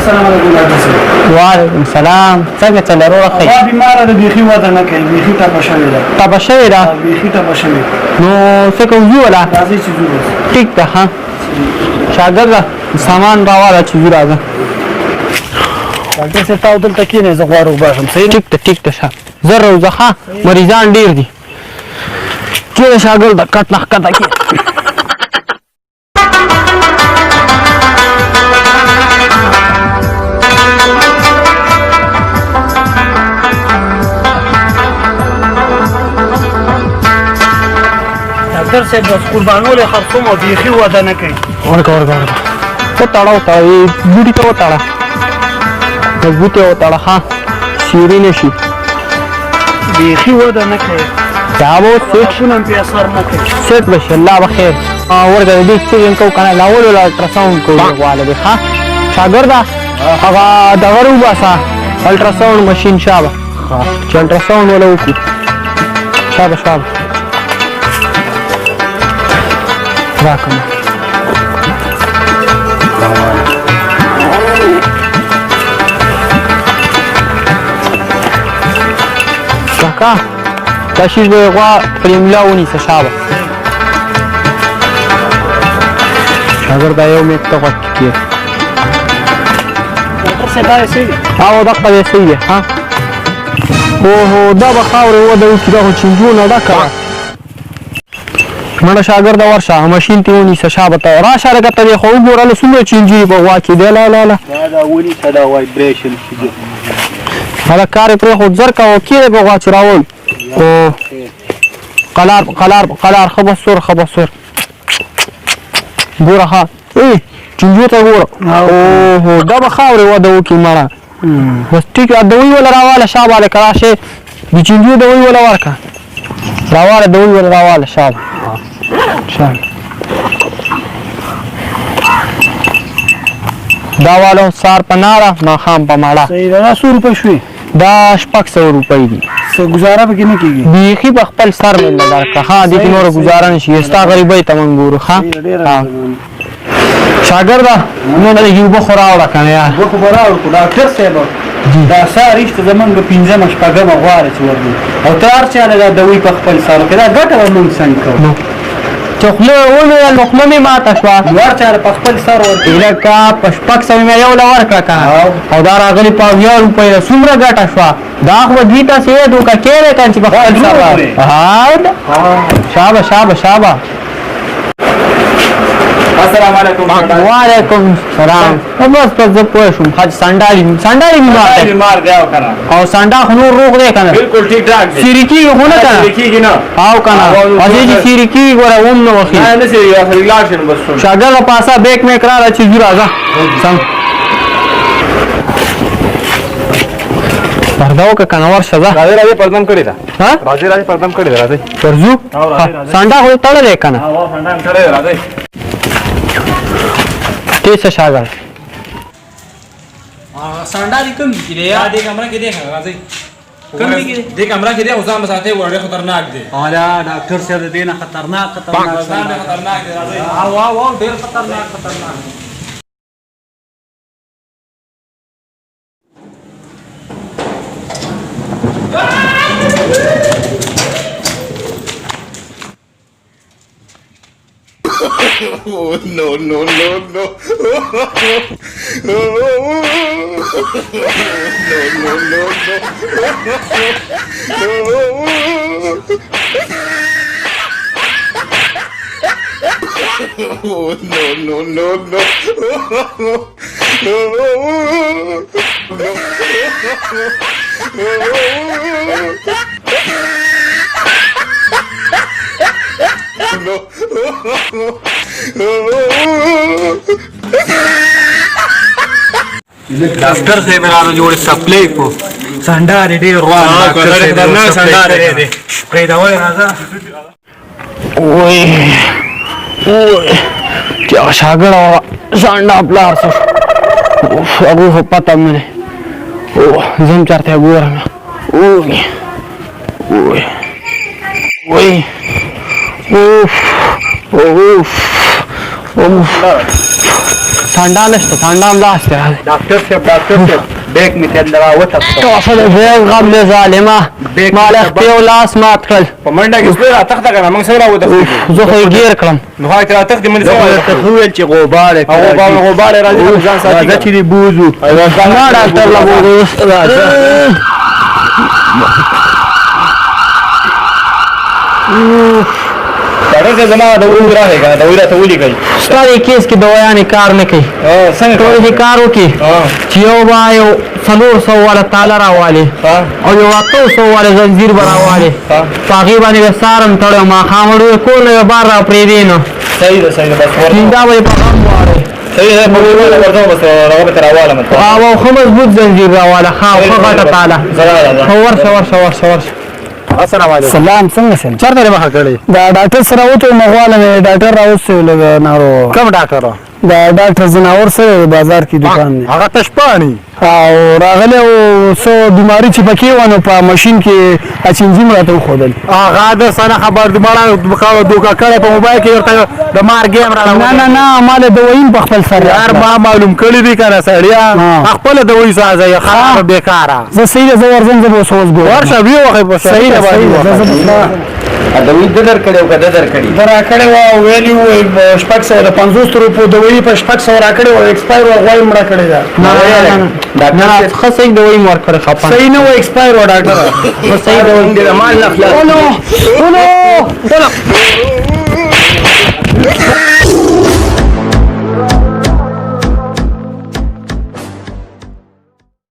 السلام علیکم ډاکټر صاحب. وعلیکم سلام. څنګه چل روغه خیر؟ ما بیماره ده بیخي وده نه کوي بیخي ټپه شوې ده. ټپه شوې ده؟ بیخي ټپه شوې. نو څه کوو ځو ولا؟ راځئ چې ځو بس. ټیک ده ها. شاګرده سامان راواله چې ځو راځه. ډاکټر صاحب تاسو دلته کښېنئ زه غواړم وباسم. صحیح ده؟ ټیک ده ټیک ده ښه. زر روزه ښه مریضان ډېر دي. کښېنه شاګرده کټ نه ښکته کښېنه. ډاکټر صاحب بس قربانولې خرڅوم او بیخي وده نه کوي. ورکه وتړه بوټي ته وتړه مضبوط یې وتړه ښه سیوري نه شي. بیخي وده نه کوي. دا به غاښونه هم پې اثر نه کوي. سیټ به شي الله به خیر. ورکه د دې چیک کوو که نه لاول ولا الټراساونډ کوو غواړه دی ښه شاګرده هغه دغه وباسه الټراساونډ مشین شابه چې الټراساونډ ولا وکړو شابه راکړه کاکا دا شیش به یې غوا پرې ملا ونیسه شابه شاګرده یو میک ته غوږ کېږي. ډاکټر صاحب دا یې صحیح دی؟ او دقه دی صحیح دی ها. اوهو دا به خاورې وده وکړي دا خو چینجونه ډکه ده. مړه شاګرده ورشه مشین تې ونیسه شابه ته راشه لکه ته دې خو وګوره له څومره چینجي په غوا کې دی لا دا ونیسه دا وایبریشن شي. هلک کار یې پرېښود زر کوه کېدی په غوا چې راول قلار ښه به سور ګوره ښه چینجو ته ګوره اوهو دا به خاورې وده وکړي مړه بس ټیک دوی وله راواله شابه هلکه راشې د چینجو دوی وله ورکړه راواله دوی وله راواله شابه دا واله سار په ناره ماښام په ماړه. صحیح ده. دا څو روپۍ شوې؟ دا 600 روپۍ دي. څه ګزاره پکې نه کېږي؟ بیخي په خپل سر مېله درکړه ښه دې کې نوره ګزاره نه شي ستا غریبۍ ته موږ ګورو ښه شاګرده نو لږ اوبه خو راوړه که نه یار. اوبه خو به راوړو خو ډاکټر صاحب دا سهار ایسته زمونږ پنځمه شپږمه غواړه چې ورځو او ته هر چاله دا دوی په خپل سر وکړې دا ګټه به مونږ څنګه کوو چې خوله وویل نو خوله مې ماته شوه نو هر چاله په خپل سر ورکړې لکه په 600 مې یو له ورکړه که نه او دا راغلي په 80 روپۍ ده څومره ګټه شوه دا خو به دوی تاسې یې دوکه کېدی که چې په خپل سر شابه السلام علیکم. وعلیکم سلام. بس زه پوه شوم حاج سنډالي بیمار دی او کنه او سنډا خو نور روغ دی کنه بالکل ټیک ټاک دی سیری کېږي خو نه کنه سیری کېږي نه او کنه اځې چې سیری کېږي ګوره اوم نه وخي نه سیری لاړ شي نو بس شاګرده پاسه بیک میک راله چې ځو راځه سم پرده وکړه که نه ورشه ځه راځئ پردم کړې ده راځئ پردم کړې ده راځئ ورځو سنډا خو تړلی که نه سنډا هم تړلی ده راځئ ټیسه شاګرد سانډا دې کوم کې دی یا دې کمره کې دی راځي کوم دې کمره کې دی او ځان مساته وړه خطرناک دی الا ډاکټر صاحب دې نه خطرناک دی راځي او ډېر خطرناک Oh, no. No. ډاکټر صاحب راغلو جوړ سپلای کو سانډا دې روان ډاکټر صاحب نه سانډا دې پرې دا وای راځه اوه چې شاګرد سانډا پلار څه هغه پته مې اوه زم چرته ګورم اوه اوف سانډا نشته سانډا هم لاس ته راځي ډاکټر صاحب بیک می تل دوا وتښتو تاسو د بیل غم له ظالمه مال خپل لاس مات کړل په منډه کې سپیر تخته کنه موږ سره وته زه خو یې گیر کړم نو هاي کړه تخته منځ ته ویل چې غوبار غوبار راځي ځان ساتي راځي چې بوزو ما ډاکټر لا بوزو ډاکټر زما د وګ راهګا د ویرا ته ولي کوي ستاسو کیس کې دوايانې کار نه کوي څنګه ټول دې کار وکي چې یو با یو 400 والا تاله راواله او یو 800 والا زنجیر براواله پاغي باندې سارم تړو ما خامړو کول نه بار را پرې دینو صحیح ده بس دا وای په غم واره صحیح ده په ویرا ورته بس راغبه تر اواله مت او خو مضبوط زنجیر راواله خو غټه تاله ورشه السلام علیکم سلام څنګه سن چرته مخه کړی دا ډاکټر سره وته مغواله ډاکټر راوستو لګ نارو کوم ډاکټر دا ډاکټر زناور سره بازار کې دکان دی هغه تشپانی او راغله او سو بیماری چې پکې ونه په ماشين کې اچینځم راته خودل هغه د سره خبر د مړه دوکا کړه په موبایل کې ورته د مار گیم را نه مال دوایم په خپل سره یار ما معلوم کړی دی کنه سړیا خپل دوی سازه خراب بیکاره زه صحیح زه ورځم زه اوس ګور ورشه وی وخت په صحیح دوی دلر کړو کده در کړی درا کړي وا ویلیو شپږ سو د 50 روپو دوی په شپږ سو را کړي او ایکسپایر وای مړه کړی دا نه خاصه دوی مور کړی خپل صحیح نه و ایکسپایر و ډاکټر صحیح دوی د مال نه خلاص ولو